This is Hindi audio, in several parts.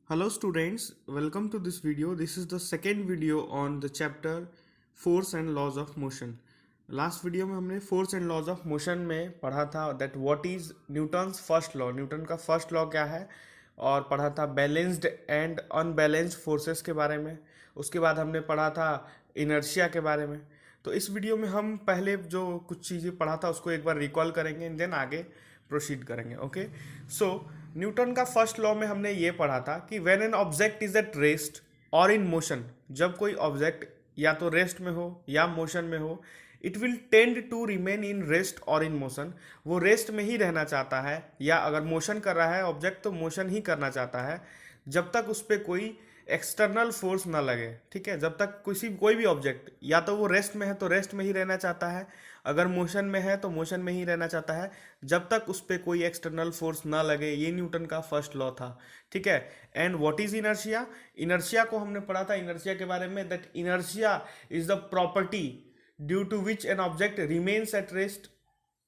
Hello students, welcome to this video. This is the second video on the chapter Force and Laws of Motion. Last video में हमने force and laws of motion में पढ़ा था that what is Newton's first law, Newton का फर्स्ट लॉ क्या है, और पढ़ा था बैलेंस्ड एंड अनबैलेंस्ड फोर्सेस के बारे में। उसके बाद हमने पढ़ा था इनर्शिया के बारे में। तो इस वीडियो में हम पहले जो कुछ चीज़ें पढ़ा था उसको एक बार रिकॉल करेंगे एंड देन आगे प्रोसीड करेंगे। ओके, सो न्यूटन का फर्स्ट लॉ में हमने ये पढ़ा था कि when an object is at rest और इन मोशन, जब कोई ऑब्जेक्ट या तो रेस्ट में हो या मोशन में हो, it will tend to remain in rest और इन मोशन। वो रेस्ट में ही रहना चाहता है, या अगर मोशन कर रहा है ऑब्जेक्ट तो मोशन ही करना चाहता है जब तक उस पर कोई एक्सटर्नल फोर्स ना लगे। ठीक है, जब तक कोई भी ऑब्जेक्ट या तो वो रेस्ट में है तो रेस्ट में ही रहना चाहता है, अगर मोशन में है तो मोशन में ही रहना चाहता है, जब तक उस पर कोई एक्सटर्नल फोर्स ना लगे। ये न्यूटन का फर्स्ट लॉ था। ठीक है, and what is inertia? Inertia को हमने पढ़ा था इनर्शिया के बारे में, that inertia is the property due to which an object remains at rest,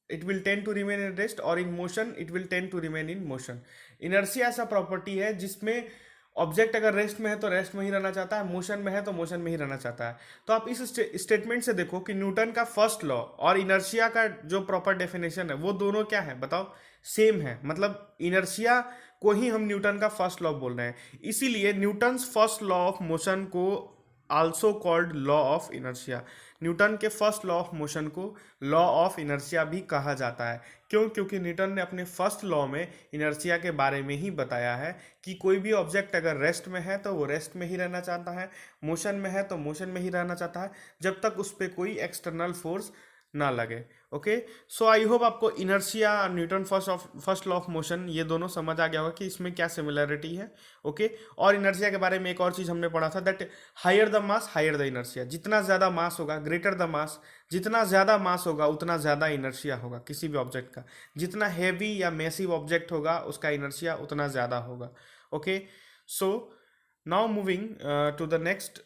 it will tend to remain in rest, or in motion it will tend to remain in motion. Inertia ऐसा प्रॉपर्टी है जिसमें ऑब्जेक्ट अगर रेस्ट में है तो रेस्ट में ही रहना चाहता है, मोशन में है तो मोशन में ही रहना चाहता है। तो आप इस स्टेटमेंट से देखो कि न्यूटन का फर्स्ट लॉ और इनर्शिया का जो प्रॉपर डेफिनेशन है वो दोनों क्या है बताओ, सेम है। मतलब इनर्शिया को ही हम न्यूटन का फर्स्ट लॉ बोल रहे हैं, इसीलिए Newton's first law of motion को also called law of inertia. Newton के फर्स्ट लॉ ऑफ मोशन को लॉ ऑफ इनर्शिया भी कहा जाता है। क्यों? क्योंकि न्यूटन ने अपने फर्स्ट लॉ में इनर्शिया के बारे में ही बताया है कि कोई भी ऑब्जेक्ट अगर रेस्ट में है तो वो रेस्ट में ही रहना चाहता है, मोशन में है तो मोशन में ही रहना चाहता है, जब तक उस पर कोई एक्सटर्नल फोर्स ना लगे। ओके, सो आई होप आपको inertia, Newton first law of motion, ये दोनों समझ आ गया होगा कि इसमें क्या सिमिलरिटी है। ओके, और इनर्शिया के बारे में एक और चीज़ हमने पढ़ा था that higher the mass higher the inertia. जितना ज़्यादा मास होगा, ग्रेटर द मास, जितना ज़्यादा मास होगा उतना ज़्यादा इनर्शिया होगा किसी भी ऑब्जेक्ट का। जितना हैवी या मैसिव ऑब्जेक्ट होगा उसका इनर्शिया उतना ज़्यादा होगा। Okay, so now moving to the next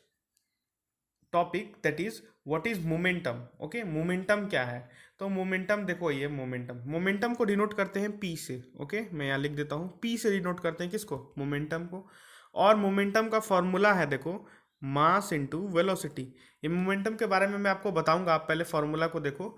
topic that is what is momentum. Okay, momentum क्या है? तो मोमेंटम देखो, ये मोमेंटम को डिनोट करते हैं पी से। ओके, मैं यहाँ लिख देता हूँ, पी से डिनोट करते हैं किसको? मोमेंटम को। और मोमेंटम का फॉर्मूला है देखो, मास इंटू वेलोसिटी। ये मोमेंटम के बारे में मैं आपको बताऊंगा, आप पहले फॉर्मूला को देखो।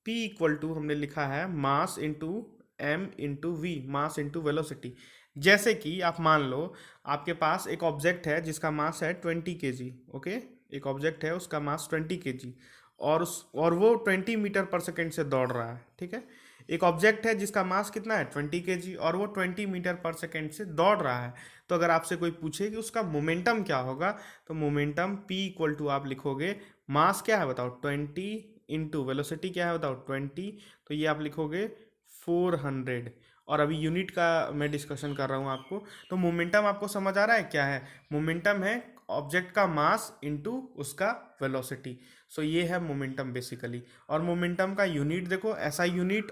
पी इक्वल टू हमने लिखा है mass into M into V, mass into velocity. जैसे कि आप मान लो आपके पास एक ऑब्जेक्ट है जिसका मास है 20 kg। ओके, एक ऑब्जेक्ट है उसका मास 20 kg, और वो 20 मीटर पर सेकेंड से दौड़ रहा है। ठीक है, एक ऑब्जेक्ट है जिसका मास कितना है 20 kg और वो 20 मीटर पर सेकेंड से दौड़ रहा है। तो अगर आपसे कोई पूछे कि उसका मोमेंटम क्या होगा, तो मोमेंटम P इक्वल टू आप लिखोगे, मास क्या है बताओ 20 इंटू वेलोसिटी क्या है बताओ 20, तो ये आप लिखोगे 400। और अभी यूनिट का मैं डिस्कशन कर रहा हूँ आपको। तो मोमेंटम आपको समझ आ रहा है क्या है? मोमेंटम है ऑब्जेक्ट का मास इंटू उसका वेलोसिटी। सो ये है मोमेंटम बेसिकली। और मोमेंटम का यूनिट देखो, ऐसा यूनिट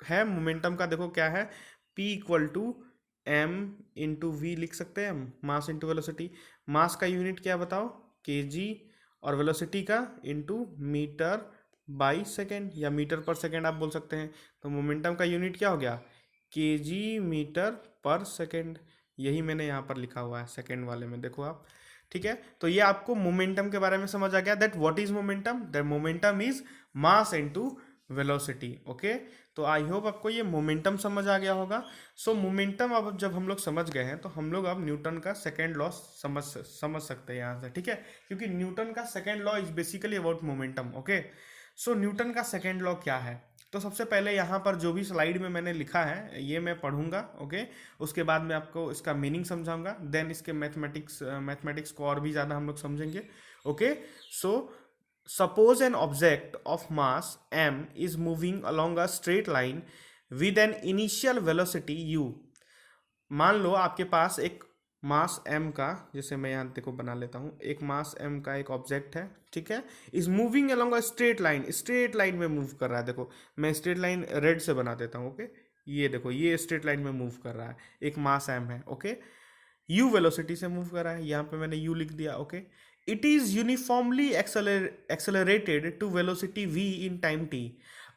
है मोमेंटम का, देखो क्या है, P equal to M into V लिख सकते हैं हम, मास इंटू वेलोसिटी। मास का यूनिट क्या बताओ? kg, और वेलोसिटी का इंटू मीटर बाई सेकेंड, या मीटर पर सेकेंड आप बोल सकते हैं। तो मोमेंटम का यूनिट क्या हो गया? kg मीटर पर सेकेंड। यही मैंने यहाँ पर लिखा हुआ है सेकेंड वाले में, देखो आप। ठीक है, तो ये आपको मोमेंटम के बारे में समझ आ गया that what is momentum, that momentum is mass into velocity. Okay, तो आई होप आपको ये मोमेंटम समझ आ गया होगा। सो मोमेंटम अब जब हम लोग समझ गए हैं तो हम लोग अब न्यूटन का सेकेंड लॉ समझ सकते हैं यहाँ से। ठीक है, क्योंकि न्यूटन का second law is basically about momentum. Okay, so Newton का सेकेंड लॉ क्या है? तो सबसे पहले यहाँ पर जो भी स्लाइड में मैंने लिखा है ये मैं पढ़ूंगा। ओके, उसके बाद मैं आपको इसका मीनिंग समझाऊंगा, देन इसके मैथमेटिक्स को और भी ज़्यादा हम लोग समझेंगे। Okay, so suppose an object of mass m is moving along a straight line with an initial velocity u। मान लो आपके पास एक मास m का, जैसे मैं यहाँ देखो बना लेता हूँ, एक मास m का एक ऑब्जेक्ट है। ठीक है, is moving along a straight line, straight line में मूव कर रहा है। देखो मैं स्ट्रेट लाइन रेड से बना देता हूँ। ओके, ये देखो ये स्ट्रेट लाइन में मूव कर रहा है, एक मास m है। ओके, u वेलोसिटी से मूव कर रहा है, यहाँ पे मैंने u लिख दिया। Okay, it is uniformly accelerated to velocity v in time t।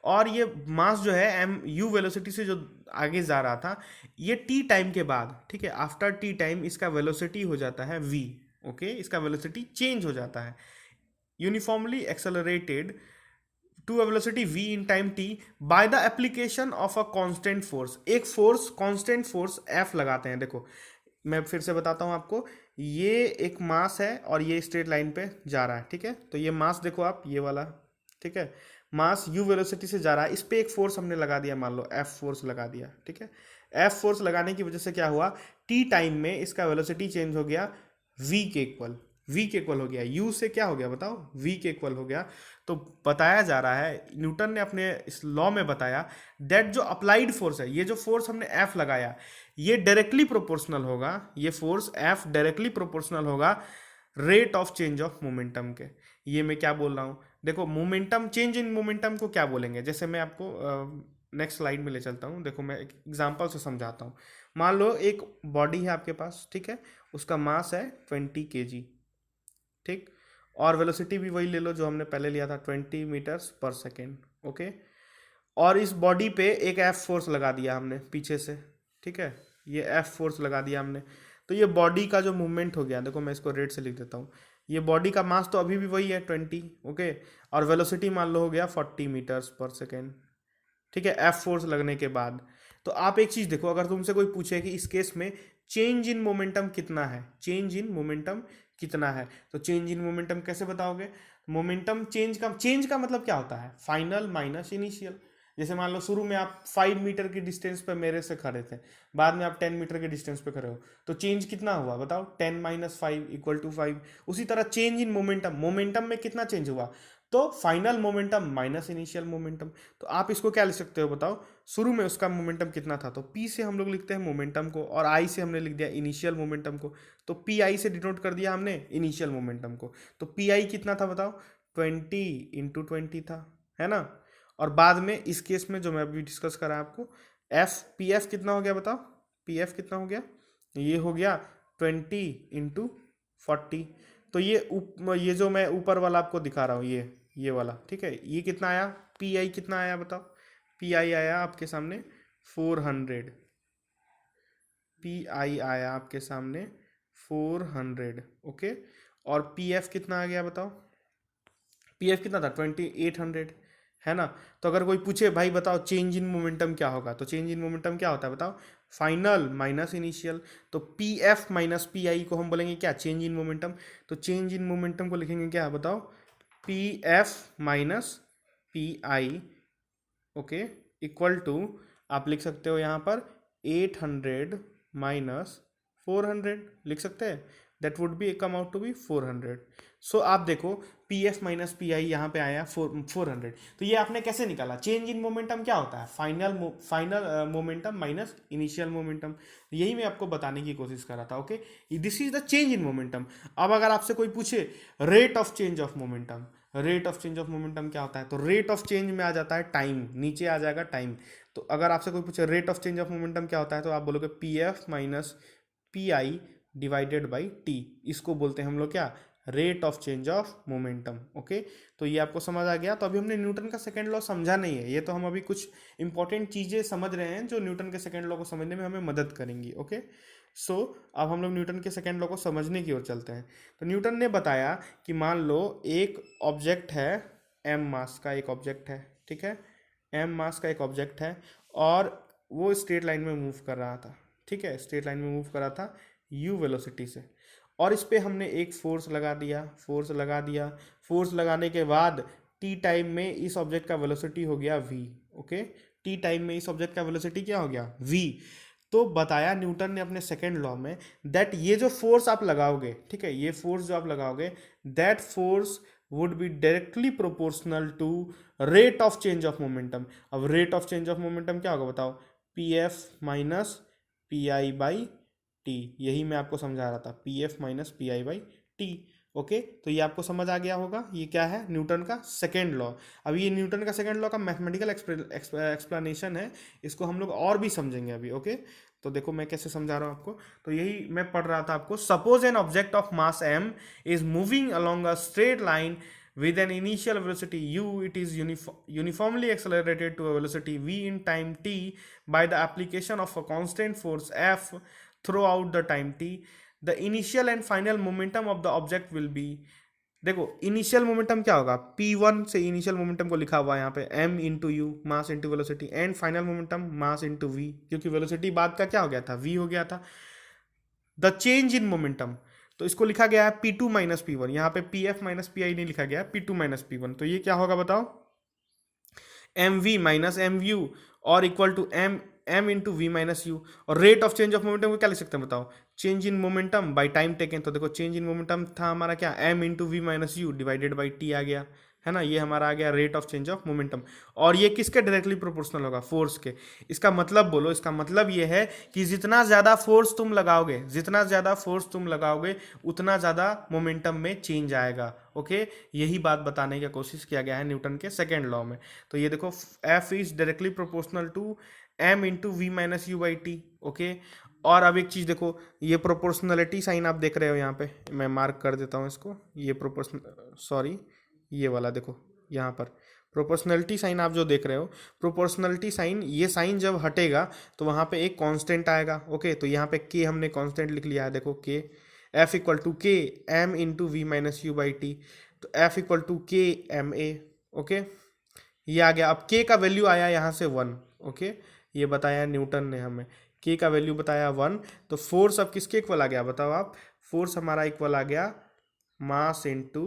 और ये मास जो है एम यू वेलोसिटी से जो आगे जा रहा था, ये टी टाइम के बाद, ठीक है, आफ्टर टी टाइम इसका वेलोसिटी हो जाता है वी, ओके, इसका वेलोसिटी चेंज हो जाता है, uniformly accelerated to a velocity v in time t by the application of a constant force। एक फोर्स, कांस्टेंट फोर्स f लगाते हैं। देखो मैं फिर से बताता हूं आपको, ये एक मास है और ये स्ट्रेट लाइन पे जा रहा है, ठीक है, तो ये मास देखो आप, ये वाला, ठीक है, मास u वेलोसिटी से जा रहा है, इस पे एक फोर्स हमने लगा दिया, मान लो f फोर्स लगा दिया, ठीक है, f फोर्स लगाने की वजह से क्या हुआ, t टाइम में इसका वेलोसिटी चेंज हो गया v के इक्वल, v के इक्वल हो गया, u से क्या हो गया बताओ, v के इक्वल हो गया। तो बताया जा रहा है, न्यूटन ने अपने इस लॉ में बताया दैट जो अप्लाइड फोर्स है, ये जो फोर्स हमने F लगाया, ये डायरेक्टली प्रोपोर्शनल होगा, ये फोर्स F डायरेक्टली प्रोपोर्शनल होगा rate of change of momentum के। ये मैं क्या बोल रहा हूँ, देखो मोमेंटम, चेंज इन मोमेंटम को क्या बोलेंगे, जैसे मैं आपको नेक्स्ट स्लाइड में ले चलता हूँ, देखो मैं एक एग्जांपल से समझाता हूँ। मान लो एक बॉडी है आपके पास, ठीक है, उसका मास है 20 kg, ठीक, और वेलोसिटी भी वही ले लो जो हमने पहले लिया था, 20 मीटर्स पर सेकेंड, ओके, और इस बॉडी पे एक एफ फोर्स लगा दिया हमने पीछे से, ठीक है, ये एफ फोर्स लगा दिया हमने, तो ये बॉडी का जो मूवमेंट हो गया, देखो मैं इसको रेट से लिख देता हूँ, ये बॉडी का मास तो अभी भी वही है 20, ओके, और वेलोसिटी मान लो हो गया 40 मीटर्स पर सेकेंड, ठीक है, एफ फोर्स लगने के बाद। तो आप एक चीज देखो, अगर तुमसे कोई पूछे कि इस केस में चेंज इन मोमेंटम कितना है, चेंज इन मोमेंटम कितना है, तो चेंज इन मोमेंटम कैसे बताओगे, मोमेंटम चेंज का मतलब क्या होता है, फाइनल माइनस इनिशियल। जैसे मान लो शुरू में आप 5 मीटर की डिस्टेंस पे मेरे से खड़े थे, बाद में आप 10 मीटर के डिस्टेंस पे खड़े हो, तो चेंज कितना हुआ बताओ, 10 माइनस 5 इक्वल टू 5। उसी तरह चेंज इन मोमेंटम, मोमेंटम में कितना चेंज हुआ, तो final momentum minus initial momentum. तो आप इसको क्या लिख सकते हो बताओ, शुरू में उसका मोमेंटम कितना था, तो p से हम लोग लिखते हैं मोमेंटम को, और i से हमने लिख दिया इनिशियल मोमेंटम को, तो पी आई से डिनोट कर दिया हमने इनिशियल मोमेंटम को। तो पी आई कितना था बताओ, 20 × 20 था, है ना, और बाद में इस केस में जो मैं अभी डिस्कस करा आपको, पी एफ कितना हो गया बताओ, पी एफ कितना हो गया, ये हो गया 20 × 40। तो ये जो मैं ऊपर वाला आपको दिखा रहा हूँ, ये वाला, ठीक है, ये कितना आया, पी आई कितना आया बताओ, पी आई आया आपके सामने 400, पी आई आया आपके सामने 400, ओके, और पी एफ कितना आ गया बताओ, पी एफ कितना था 2800, है ना। तो अगर कोई पूछे भाई बताओ चेंज इन मोमेंटम क्या होगा, तो चेंज इन मोमेंटम क्या होता है बताओ, फाइनल माइनस इनिशियल। तो P F minus P I को हम बोलेंगे क्या, चेंज इन मोमेंटम। तो चेंज इन मोमेंटम को लिखेंगे क्या बताओ, P F minus P I, okay, equal to आप लिख सकते हो यहाँ पर 800 माइनस 400 लिख सकते हैं, that would be come out to be 400। So आप देखो P F minus P I यहाँ पे आया 400। तो ये आपने कैसे निकाला, चेंज इन मोमेंटम क्या होता है, final momentum minus initial momentum. यही मैं आपको बताने की कोशिश कर रहा था, okay, this is the change in momentum. अब अगर आपसे कोई पूछे rate of change of momentum, rate of change of momentum क्या होता है, तो रेट ऑफ चेंज में आ जाता है टाइम, नीचे आ जाएगा टाइम। तो अगर आपसे कोई पूछे rate of change of momentum क्या होता है, तो आप बोलोगे P F minus P I divided by T, इसको बोलते हैं हम लोग क्या, rate of change of momentum, okay. तो ये आपको समझ आ गया। तो अभी हमने न्यूटन का सेकंड लॉ समझा नहीं है, ये तो हम अभी कुछ इंपॉर्टेंट चीज़ें समझ रहे हैं जो न्यूटन के सेकंड लॉ को समझने में हमें मदद करेंगी, ओके। सो अब हम लोग न्यूटन के सेकंड लॉ को समझने की ओर चलते हैं। तो न्यूटन ने बताया कि मान लो एक ऑब्जेक्ट है, एम मास का एक ऑब्जेक्ट है, ठीक है, एम मास का एक ऑब्जेक्ट है, और वो स्ट्रेट लाइन में मूव कर रहा था, ठीक है, स्ट्रेट लाइन में मूव कर रहा था यू वेलोसिटी से, और इस पे हमने एक फोर्स लगा दिया, फोर्स लगाने के बाद टी टाइम में इस ऑब्जेक्ट का वेलोसिटी हो गया v, ओके, टी टाइम में इस ऑब्जेक्ट का वेलोसिटी क्या हो गया v। तो बताया न्यूटन ने अपने सेकेंड लॉ में दैट ये जो फोर्स आप लगाओगे, ठीक है, ये फोर्स जो आप लगाओगे, that force would be directly proportional to rate of change of momentum. अब rate of change of momentum क्या होगा बताओ, P F minus P I by T, यही मैं आपको समझा रहा था, P F minus P I by T, okay. तो ये आपको समझ आ गया होगा, ये क्या है, न्यूटन का सेकेंड लॉ। अब ये न्यूटन का सेकेंड लॉ का मैथमेटिकल एक्सप्लेनेशन है, इसको हम लोग और भी समझेंगे अभी, ओके। तो देखो मैं कैसे समझा रहा हूँ आपको, तो यही मैं पढ़ रहा था आपको, suppose an object of mass m is moving along a straight line with an initial velocity u, it is uniformly accelerated to a velocity v in time t by the application of a constant force f throughout the time t. The initial and final momentum of the object will be, देखो इनिशियल मोमेंटम क्या होगा, p1 से इनिशियल मोमेंटम को लिखा हुआ है यहाँ पे m into you, mass into velocity, and final momentum mass into v, क्योंकि वेलोसिटी बाद का क्या हो गया था, v हो गया था. द चेंज इन मोमेंटम, तो इसको लिखा गया है p2 माइनस p1, यहाँ पे pf माइनस pi नहीं लिखा गया है, p2 माइनस p1. तो ये क्या होगा बताओ, mv माइनस mu और equal to m into V minus U. और rate of change of momentum को क्या लिख सकते हैं बताओ, change in momentum by time taken. तो देखो चेंज इन मोमेंटम था हमारा क्या, m into V minus U divided by T आ गया, है ना. ये हमारा आ गया rate of change of momentum. और ये किसके डायरेक्टली प्रोपोर्शनल होगा, फोर्स के. इसका मतलब बोलो, इसका मतलब ये है कि जितना ज़्यादा फोर्स तुम लगाओगे, जितना ज़्यादा फोर्स तुम लगाओगे उतना ज़्यादा मोमेंटम में चेंज आएगा. ओके, यही बात बताने की कोशिश किया गया है न्यूटन के सेकेंड लॉ में. तो ये देखो F is directly proportional to m into V minus U by T. Okay, और अब एक चीज़ देखो, ये प्रोपोर्शनलिटी साइन आप देख रहे हो यहाँ पे, मैं मार्क कर देता हूँ इसको, ये ये वाला देखो यहाँ पर प्रोपोर्शनलिटी साइन आप जो देख रहे हो, प्रोपोर्शनलिटी साइन, ये साइन जब हटेगा तो वहाँ पे एक कांस्टेंट आएगा. ओके, तो यहाँ पे k हमने कांस्टेंट लिख लिया है, देखो k, f equal to k m into V minus U by T. तो f equal to k m a. Okay, ये आ गया. अब k का वैल्यू आया यहाँ से 1. ओके, ये बताया न्यूटन ने हमें, k का वैल्यू बताया 1. तो फोर्स अब किसके इक्वल आ गया बताओ आप, फोर्स हमारा इक्वल आ गया mass into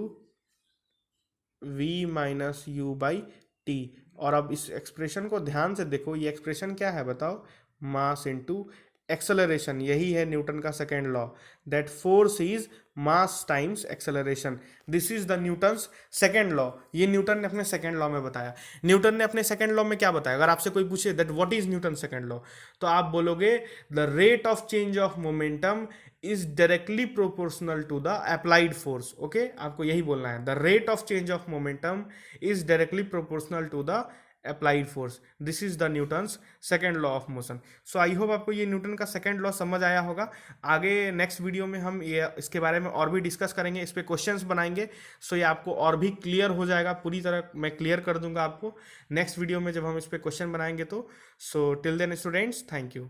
v minus U by T. और अब इस एक्सप्रेशन को ध्यान से देखो, ये एक्सप्रेशन क्या है बताओ, मास इंटू एक्सेलरेशन. यही है न्यूटन का second law, that force is mass times acceleration. This is the Newton's second law. ये न्यूटन ने अपने सेकेंड लॉ में बताया. न्यूटन ने अपने सेकेंड लॉ में क्या बताया, अगर आपसे कोई पूछे that what is Newton second law, तो आप बोलोगे the rate of change of momentum is directly proportional to the applied force. Okay, आपको यही बोलना है, the rate of change of momentum is directly proportional to the applied force. This is the Newton's second law of motion. So I hope आपको ये न्यूटन का सेकेंड लॉ समझ आया होगा. आगे नेक्स्ट वीडियो में हम ये इसके बारे में और भी डिस्कस करेंगे, इस पर क्वेश्चंस बनाएंगे. सो ये आपको और भी क्लियर हो जाएगा, पूरी तरह मैं क्लियर कर दूंगा आपको नेक्स्ट वीडियो में जब हम इस पर क्वेश्चन बनाएंगे. तो so till then students, thank you.